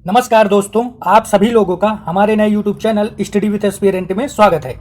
नमस्कार दोस्तों, आप सभी लोगों का हमारे नए YouTube channel study with aspirant में स्वागत है।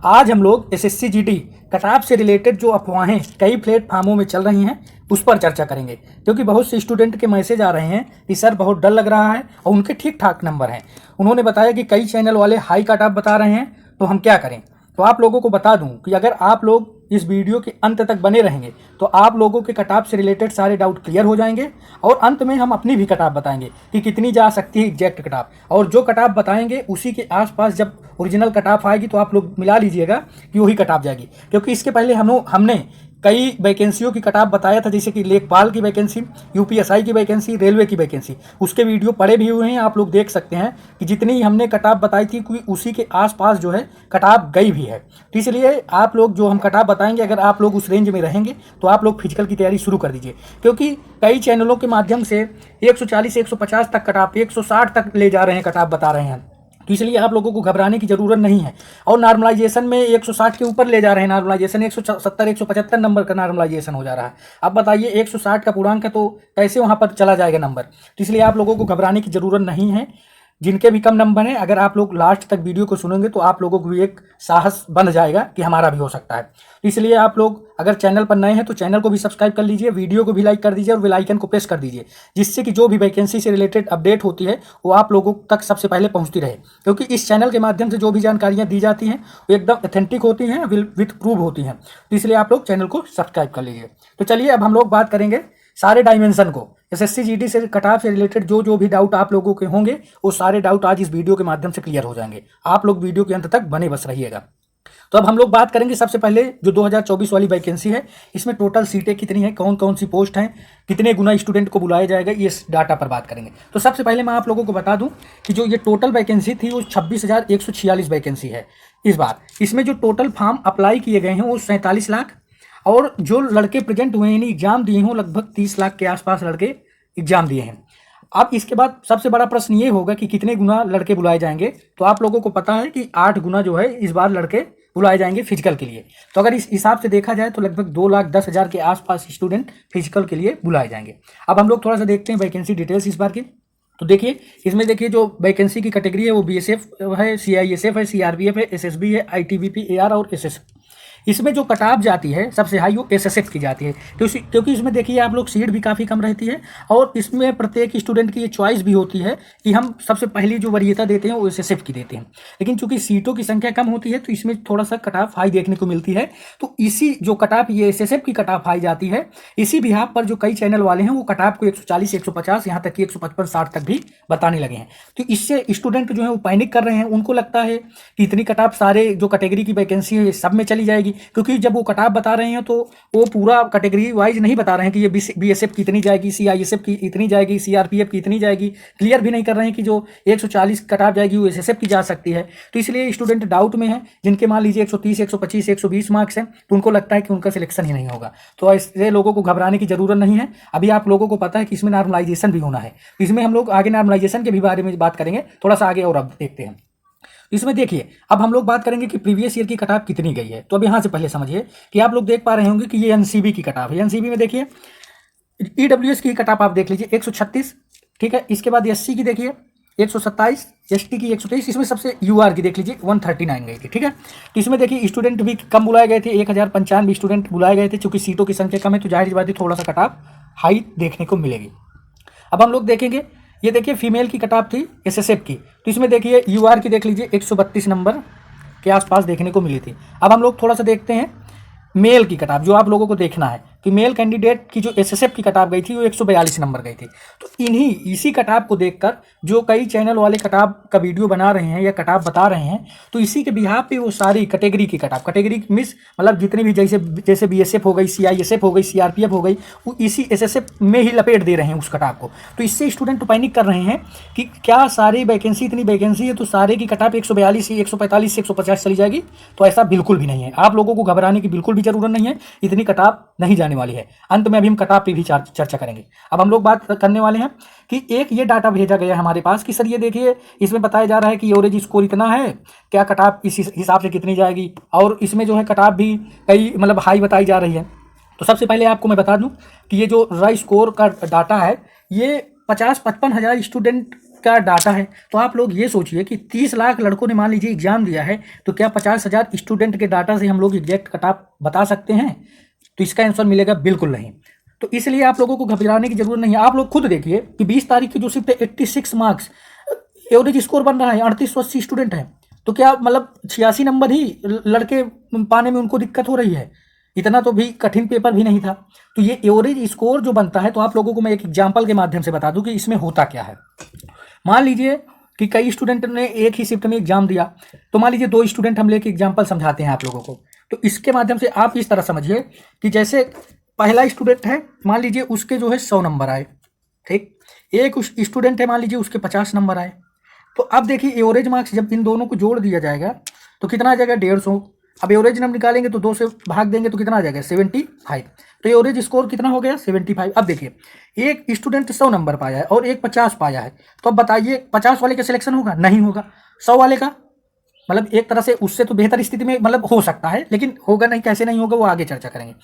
आज हम लोग एसएससी जीडी कटऑफ से रिलेटेड जो अफवाहें कई प्लेटफार्मों में चल रही हैं उस पर चर्चा करेंगे, क्योंकि बहुत से स्टूडेंट के मैसेज आ रहे हैं कि सर बहुत डर लग रहा है और उनके ठीक ठाक नंबर हैं। उन्होंने बताया कि कई चैनल वाले हाई कटऑफ बता रहे हैं, तो हम क्या करें। तो आप लोगों को बता दूं कि अगर आप लोग इस वीडियो के अंत तक बने रहेंगे तो आप लोगों के कटऑफ से रिलेटेड सारे डाउट क्लियर हो जाएंगे और अंत में हम अपनी भी कटऑफ बताएंगे कि कितनी जा सकती है एग्जैक्ट कटऑफ, और जो कटऑफ बताएंगे उसी के आसपास जब ओरिजिनल कटऑफ आएगी तो आप लोग मिला लीजिएगा कि वही कटऑफ जाएगी। क्योंकि इसके पहले हमने कई वैकेंसियों की कटऑफ बताया था, जैसे कि लेखपाल की वैकेंसी, यूपीएसआई की वैकेंसी, रेलवे की वैकेंसी, उसके वीडियो पड़े भी हुए हैं। आप लोग देख सकते हैं कि जितनी हमने कटऑफ बताई थी कि उसी के आसपास जो है कटऑफ गई भी है। तो इसलिए आप लोग जो हम कटऑफ बताएंगे, अगर आप लोग उस रेंज में रहेंगे तो आप लोग फिजिकल की तैयारी शुरू कर दीजिए। क्योंकि कई चैनलों के माध्यम से 140 150 तक कटऑफ, 160 तक ले जा रहे हैं कटऑफ बता रहे हैं। तो इसलिए आप लोगों को घबराने की जरूरत नहीं है। और नॉर्मलाइजेशन में 160 के ऊपर ले जा रहे हैं, नॉर्मलाइजेशन 170 175 नंबर का नॉर्मलाइजेशन हो जा रहा है। अब बताइए 160 का पूर्णांक है तो कैसे वहाँ पर चला जाएगा नंबर। तो इसलिए आप लोगों को घबराने की जरूरत नहीं है। जिनके भी कम नंबर हैं, अगर आप लोग लास्ट तक वीडियो को सुनेंगे तो आप लोगों को भी एक साहस बन जाएगा कि हमारा भी हो सकता है। तो इसलिए आप लोग अगर चैनल पर नए हैं तो चैनल को भी सब्सक्राइब कर लीजिए, वीडियो को भी लाइक कर दीजिए और बेल आइकन को प्रेस कर दीजिए, जिससे कि जो भी वैकेंसी से रिलेटेड अपडेट होती है वो आप लोगों तक सबसे पहले पहुंचती रहे। क्योंकि इस चैनल के माध्यम से जो भी जानकारियाँ दी जाती हैं वो एकदम ऑथेंटिक होती हैं, विथ प्रूफ होती हैं। तो इसलिए आप लोग चैनल को सब्सक्राइब कर लीजिए। तो चलिए अब हम लोग बात करेंगे सारे डायमेंशन को, एसएससी जीडी से कटऑफ से रिलेटेड जो भी डाउट आप लोगों के होंगे वो सारे डाउट आज इस वीडियो के माध्यम से क्लियर हो जाएंगे। आप लोग वीडियो के अंत तक बने बस रहिएगा। तो अब हम लोग बात करेंगे सबसे पहले जो 2024 वाली वैकेंसी है, इसमें टोटल सीटें कितनी है, कौन कौन सी पोस्ट हैं, कितने गुना स्टूडेंट को बुलाया जाएगा, ये डाटा पर बात करेंगे। तो सबसे पहले मैं आप लोगों को बता दूं कि जो ये टोटल वैकेंसी थी वो 26,146 वैकेंसी है इस बार। इसमें जो टोटल फॉर्म अप्लाई किए गए हैं वो 47 लाख, और जो लड़के प्रेजेंट हुए हैं एग्जाम दिए हों लगभग 30 लाख के आसपास लड़के एग्जाम दिए हैं। अब इसके बाद सबसे बड़ा प्रश्न ये होगा कि कितने गुना लड़के बुलाए जाएंगे। तो आप लोगों को पता है कि 8 गुना जो है इस बार लड़के बुलाए जाएंगे फिजिकल के लिए। तो अगर इस हिसाब से देखा जाए तो लगभग 2,10,000 के आसपास स्टूडेंट फिजिकल के लिए बुलाए जाएंगे। अब हम लोग थोड़ा सा देखते हैं वैकेंसी डिटेल्स इस बार की। तो देखिए इसमें देखिए जो वैकेंसी की कैटेगरी है वो बीएसएफ है, सीआईएसएफ है, सीआरपीएफ है, एसएसबी है, आईटीबीपी, एआर और एसएस। इसमें जो कटऑफ जाती है सबसे हाई वो एसएसएफ की जाती है। क्योंकि इसमें देखिए आप लोग सीट भी काफ़ी कम रहती है, और इसमें प्रत्येक स्टूडेंट की ये चॉइस भी होती है कि हम सबसे पहली जो वरीयता देते हैं वो एसएसएफ की देते हैं। लेकिन चूंकि सीटों की संख्या कम होती है तो इसमें थोड़ा सा कटऑफ हाई देखने को मिलती है। तो इसी जो कटऑफ ये एसएसएफ की कटऑफ हाई जाती है, इसी बिहाफ पर जो कई चैनल वाले हैं वो कटऑफ को 140 150 यहाँ तक कि 155 60 तक भी बताने लगे हैं। तो इससे स्टूडेंट जो है वो पैनिक कर रहे हैं। उनको लगता है कि इतनी कटऑफ सारे जो कैटेगरी की वैकेंसी है सब में चली जाएगी, क्योंकि जब वो कटऑफ बता रहे हैं तो वो पूरा कैटेगरी वाइज नहीं बता रहे हैं कि ये बीएसएफ की इतनी जाएगी, सीआईएसएफ की इतनी जाएगी, सीआरपीएफ की इतनी जाएगी। क्लियर भी नहीं कर रहे हैं कि जो 140 कटऑफ जाएगी वो एसएसएफ की जा सकती है। तो इसलिए स्टूडेंट डाउट में है। जिनके मान लीजिए 130 125 120 मार्क्स हैं तो उनको लगता है कि उनका सिलेक्शन ही नहीं होगा। तो ऐसे लोगों को घबराने की जरूरत नहीं है। अभी आप लोगों को पता है कि इसमें नॉर्मलाइजेशन भी होना है। इसमें हम लोग आगे नॉर्मलाइजेशन के भी बारे में बात करेंगे थोड़ा सा आगे, और अब देखते हैं। इसमें देखिए अब हम लोग बात करेंगे कि प्रीवियस ईयर की कटऑफ कितनी गई है। तो अब यहाँ से पहले समझिए कि आप लोग देख पा रहे होंगे कि ये एनसीबी की कटऑफ है। एनसीबी में देखिए ईडब्ल्यूएस की कटऑफ आप देख लीजिए 136, ठीक है। इसके बाद एससी की देखिए 127, एसटी की 123, इसमें सबसे यूआर की देख लीजिए 139 गई थी, ठीक है। तो इसमें देखिए स्टूडेंट भी कम बुलाए गए थे, 1095 स्टूडेंट बुलाए गए थे। चूंकि सीटों की संख्या कम है तो जाहिर बात है थोड़ा सा कटऑफ हाई देखने को मिलेगी। अब हम लोग देखेंगे, ये देखिए फीमेल की कटऑफ थी एसएसएफ की। तो इसमें देखिए यूआर की देख लीजिए 132 नंबर के आसपास देखने को मिली थी। अब हम लोग थोड़ा सा देखते हैं मेल की कटऑफ, जो आप लोगों को देखना है कि मेल कैंडिडेट की जो एसएसएफ की कटऑफ गई थी वो 142 नंबर गई थी। तो इसी कटऑफ को देखकर जो कई चैनल वाले कटऑफ का वीडियो बना रहे हैं या कटऑफ बता रहे हैं, तो इसी के बिहाफ पे वो सारी कैटेगरी की कटऑफ, कैटेगरी मिस मतलब जितनी भी जैसे बीएसएफ हो गई, सीआईएसएफ हो गई, सीआरपीएफ हो गई, वो इसी एसएसएफ में ही लपेट दे रहे हैं उस कटऑफ को। तो इससे स्टूडेंट पैनिक कर रहे हैं कि क्या सारी वैकेंसी, इतनी वैकेंसी है तो सारे की कटऑफ 142 145 150 चली जाएगी। तो ऐसा बिल्कुल भी नहीं है। आप लोगों को घबराने की बिल्कुल भी जरूरत नहीं है। इतनी कटऑफ नहीं जाने वाली है। अंत में अभी हम कटऑफ पे भी चर्चा करेंगे। अब हम लोग बात करने वाले हैं कि एक ये डाटा भेजा गया है हमारे पास कि सर ये देखिए इसमें बताया जा रहा है कि एवरेज स्कोर इतना है, क्या कटऑफ इस हिसाब से कितनी जाएगी, और इसमें जो है कटऑफ भी कई मतलब हाई बताई जा रही है। तो सबसे पहले आपको मैं बता दूं कि ये जो राई स्कोर का डाटा है ये 50-55 हज़ार स्टूडेंट का डाटा है, तो आप लोग ये सोचिए कि 30 लाख लड़कों ने मान लीजिए एग्जाम दिया है, तो क्या 50,000 स्टूडेंट के डाटा से हम लोग एग्जैक्ट कट ऑफ बता सकते हैं? तो इसका आंसर मिलेगा बिल्कुल नहीं। तो इसलिए आप लोगों को घबराने की जरूरत नहीं है। आप लोग खुद देखिए कि 20 तारीख की जो शिफ्ट है 86 मार्क्स एवरेज स्कोर बन रहा है, 3880 स्टूडेंट है, तो क्या मतलब 86 नंबर ही लड़के पाने में उनको दिक्कत हो रही है? इतना तो भी कठिन पेपर भी नहीं था। तो ये एवरेज स्कोर जो बनता है, तो आप लोगों को मैं एक एग्जाम्पल के माध्यम से बता दूं कि इसमें होता क्या है। मान लीजिए कि कई स्टूडेंट ने एक ही शिफ्ट में एग्जाम दिया, तो मान लीजिए 2 स्टूडेंट हम लेके एग्जाम्पल समझाते हैं आप लोगों को। तो इसके माध्यम से आप इस तरह समझिए कि जैसे पहला स्टूडेंट है, मान लीजिए उसके जो है 100 नंबर आए, ठीक। एक स्टूडेंट है मान लीजिए उसके 50 नंबर आए। तो अब देखिए एवरेज मार्क्स जब इन दोनों को जोड़ दिया जाएगा तो कितना आ जाएगा? 150। अब एवरेज हम निकालेंगे तो 2 से भाग देंगे तो कितना आ जाएगा? 75। तो एवरेज स्कोर कितना हो गया? 75। अब देखिए एक स्टूडेंट 100 नंबर पाया है और एक 50 पाया है, तो अब बताइए 50 वाले का सिलेक्शन होगा? नहीं होगा। 100 वाले का मतलब एक तरह से उससे तो बेहतर स्थिति में मतलब हो सकता है, लेकिन होगा नहीं, कैसे नहीं होगा वो आगे चर्चा करेंगे।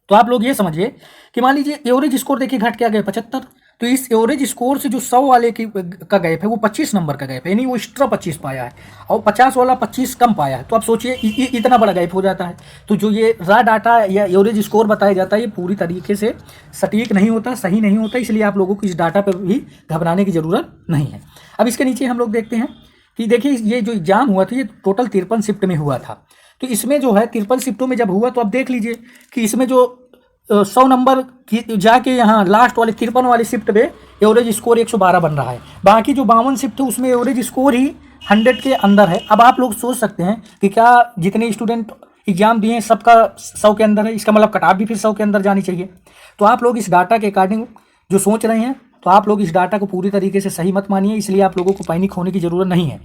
तो आप लोग ये समझिए कि मान लीजिए एवरेज स्कोर देखिए घट के आ गए 75, तो इस एवरेज स्कोर से जो 100 वाले का गैप है वो 25 नंबर का गैप है, यानी वो एक्स्ट्रा 25 पाया है और 50 वाला 25 कम पाया है। तो आप सोचिए इतना बड़ा गैप हो जाता है। तो जो ये रा डाटा या एवरेज स्कोर बताया जाता है ये पूरी तरीके से सटीक नहीं होता, सही नहीं होता, इसलिए आप लोगों को इस डाटा पर भी घबराने की ज़रूरत नहीं है। अब इसके नीचे हम लोग देखते हैं कि देखिए ये जो एग्जाम हुआ था ये टोटल 53 शिफ्ट में हुआ था। तो इसमें जो है 53 शिफ्टों में जब हुआ तो आप देख लीजिए कि इसमें जो 100 नंबर की जाके यहाँ लास्ट वाले 53 वाली शिफ्ट पे एवरेज स्कोर 112 बन रहा है। बाकी जो 52 शिफ्ट है उसमें एवरेज स्कोर ही 100 के अंदर है। अब आप लोग सोच सकते हैं कि क्या जितने स्टूडेंट एग्जाम दिए हैं सबका 100 के अंदर है, इसका मतलब कट ऑफ भी फिर 100 के अंदर जानी चाहिए। तो आप लोग इस डाटा के अकॉर्डिंग जो सोच रहे हैं, तो आप लोग इस डाटा को पूरी तरीके से सही मत मानिए, इसलिए आप लोगों को पैनिक होने की ज़रूरत नहीं है।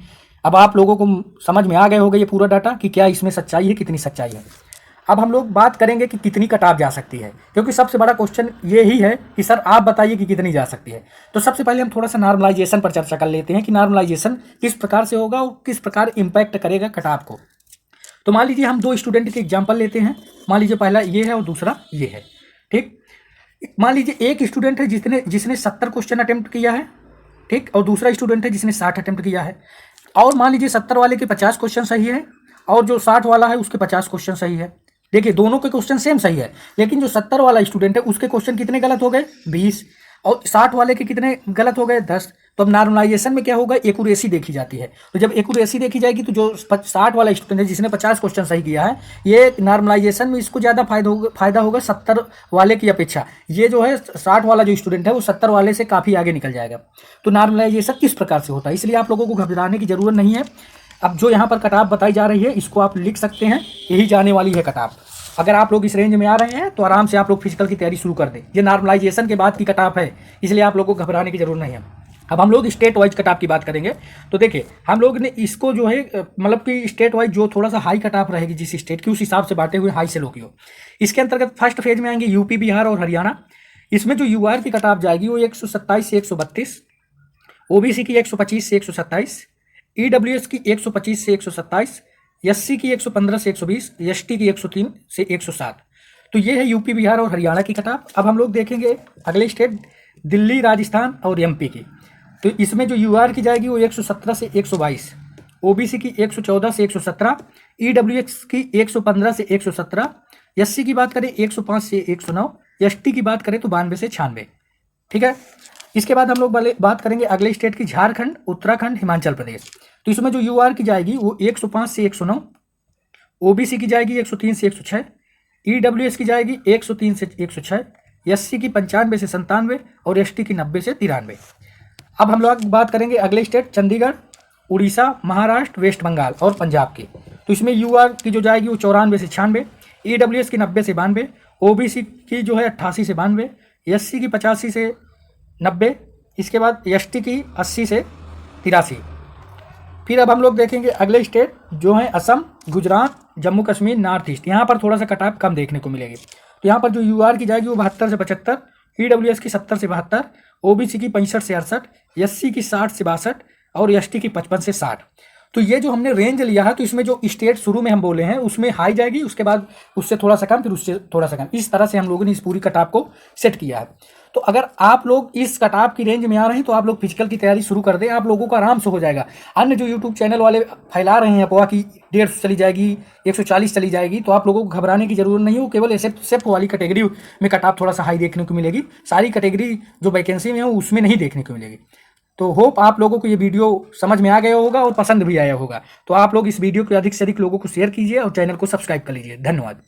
अब आप लोगों को समझ में आ गए होगा ये पूरा डाटा कि क्या इसमें सच्चाई है, कितनी सच्चाई है। अब हम लोग बात करेंगे कि कितनी कट ऑफ जा सकती है, क्योंकि सबसे बड़ा क्वेश्चन ये ही है कि सर आप बताइए कि कितनी जा सकती है। तो सबसे पहले हम थोड़ा सा नॉर्मलाइजेशन पर चर्चा कर लेते हैं कि नॉर्मलाइजेशन किस प्रकार से होगा और किस प्रकार इम्पैक्ट करेगा कट ऑफ को। तो मान लीजिए हम 2 स्टूडेंट के एग्जाम्पल लेते हैं। मान लीजिए पहला ये है और दूसरा ये है, ठीक। मान लीजिए एक स्टूडेंट है जिसने 70 क्वेश्चन अटेम्प्ट किया है, ठीक, और दूसरा स्टूडेंट है जिसने 60 अटेम्प्ट किया है। और मान लीजिए 70 वाले के 50 क्वेश्चन सही है और जो 60 वाला है उसके 50 क्वेश्चन सही है। देखिए दोनों के क्वेश्चन सेम सही है, लेकिन जो 70 वाला स्टूडेंट है उसके क्वेश्चन कितने गलत हो गए? 20, और 60 वाले के कितने गलत हो गए? 10। तो अब नॉर्मलाइजेशन में क्या होगा? एक्यूरेसी देखी जाती है। तो जब एक्यूरेसी देखी जाएगी तो जो 60 वाला स्टूडेंट है जिसने 50 क्वेश्चन सही किया है, ये नॉर्मलाइजेशन में इसको ज़्यादा फायदा होगा 70 वाले की अपेक्षा। ये जो है 60 वाला जो स्टूडेंट है वो 70 वाले से काफ़ी आगे निकल जाएगा। तो नॉर्मलाइजेशन इस प्रकार से होता है, इसलिए आप लोगों को घबराने की ज़रूरत नहीं है। अब जो यहाँ पर कट ऑफ बताई जा रही है इसको आप लिख सकते हैं, यही जाने वाली है कट ऑफ। अगर आप लोग इस रेंज में आ रहे हैं तो आराम से आप लोग फिजिकल की तैयारी शुरू कर दें। ये नॉर्मलाइजेशन के बाद की कट ऑफ है, इसलिए आप लोगों को घबराने की जरूरत नहीं है। अब हम लोग स्टेट वाइज कट ऑफ की बात करेंगे। तो देखिए हम लोग ने इसको जो है मतलब कि स्टेट वाइज जो थोड़ा सा हाई कट ऑफ रहेगी जिस स्टेट की, उस हिसाब से बांटे हुए हाई से लो की हो। इसके अंतर्गत फर्स्ट फेज में आएंगे यूपी, बिहार और हरियाणा। इसमें जो यूआर की कट ऑफ जाएगी वो 127 से 132, ओबीसी की 125 से 127, ईडब्ल्यूएस की 125 से 127, एससी की 115 से 120, एसटी की 103 से 107। तो ये है यूपी, बिहार और हरियाणा की कट ऑफ। अब हम लोग देखेंगे अगले स्टेट दिल्ली, राजस्थान और एमपी की। तो इसमें जो यूआर की जाएगी वो 117 से 122, ओबीसी की 114 से 117, ईडब्ल्यूएस की 115 से 117, एससी की बात करें 105 से 109, एसटी की बात करें तो 92 से 96। ठीक है। इसके बाद हम लोग बात करेंगे अगले स्टेट की, झारखंड, उत्तराखंड, हिमाचल प्रदेश। तो इसमें जो यूआर की जाएगी वो 105 से 109, ओबीसी की जाएगी 103 से 106, ईडब्ल्यूएस की जाएगी 103 से 106, एससी की 95 से 97 और एसटी की 90 से 93। अब हम लोग बात करेंगे अगले स्टेट चंडीगढ़, उड़ीसा, महाराष्ट्र, वेस्ट बंगाल और पंजाब की। तो इसमें यूआर की जो जाएगी वो 94 से 96, ईडब्ल्यूएस की 90 से 92, ओबीसी की जो है 88 से 92, एससी की 85 से 90, इसके बाद एसटी की 80 से 83। फिर अब हम लोग देखेंगे अगले स्टेट जो है असम, गुजरात, जम्मू कश्मीर, नॉर्थ ईस्ट। यहाँ पर थोड़ा सा कट ऑफ कम देखने को मिलेगी। तो यहाँ पर जो यूआर की जाएगी वो 72 से 75, ईडब्ल्यूएस की 70 से 72, ओबीसी की 65 से 68, एससी की 60 से 62 और एसटी की 55 से 60। तो ये जो हमने रेंज लिया है, तो इसमें जो स्टेट शुरू में हम बोले हैं उसमें हाई जाएगी, उसके बाद उससे थोड़ा सा कम, फिर उससे थोड़ा सा कम, इस तरह से हम लोगों ने इस पूरी कट ऑफ को सेट किया है। तो अगर आप लोग इस कट ऑफ की रेंज में आ रहे हैं तो आप लोग फिजिकल की तैयारी शुरू कर दें, आप लोगों को आराम से हो जाएगा। अन्य जो यूट्यूब चैनल वाले फैला रहे हैं अफवाह की 150 चली जाएगी, 140 चली जाएगी, तो आप लोगों को घबराने की जरूरत नहीं हो। केवल एसएफ वाली कैटेगरी में कट ऑफ थोड़ा सा हाई देखने को मिलेगी, सारी कैटेगरी जो वैकेंसी में हो उसमें नहीं देखने को मिलेगी। तो होप आप लोगों को ये वीडियो समझ में आ गया होगा और पसंद भी आया होगा। तो आप लोग इस वीडियो को अधिक से अधिक लोगों को शेयर कीजिए और चैनल को सब्सक्राइब कर लीजिए। धन्यवाद।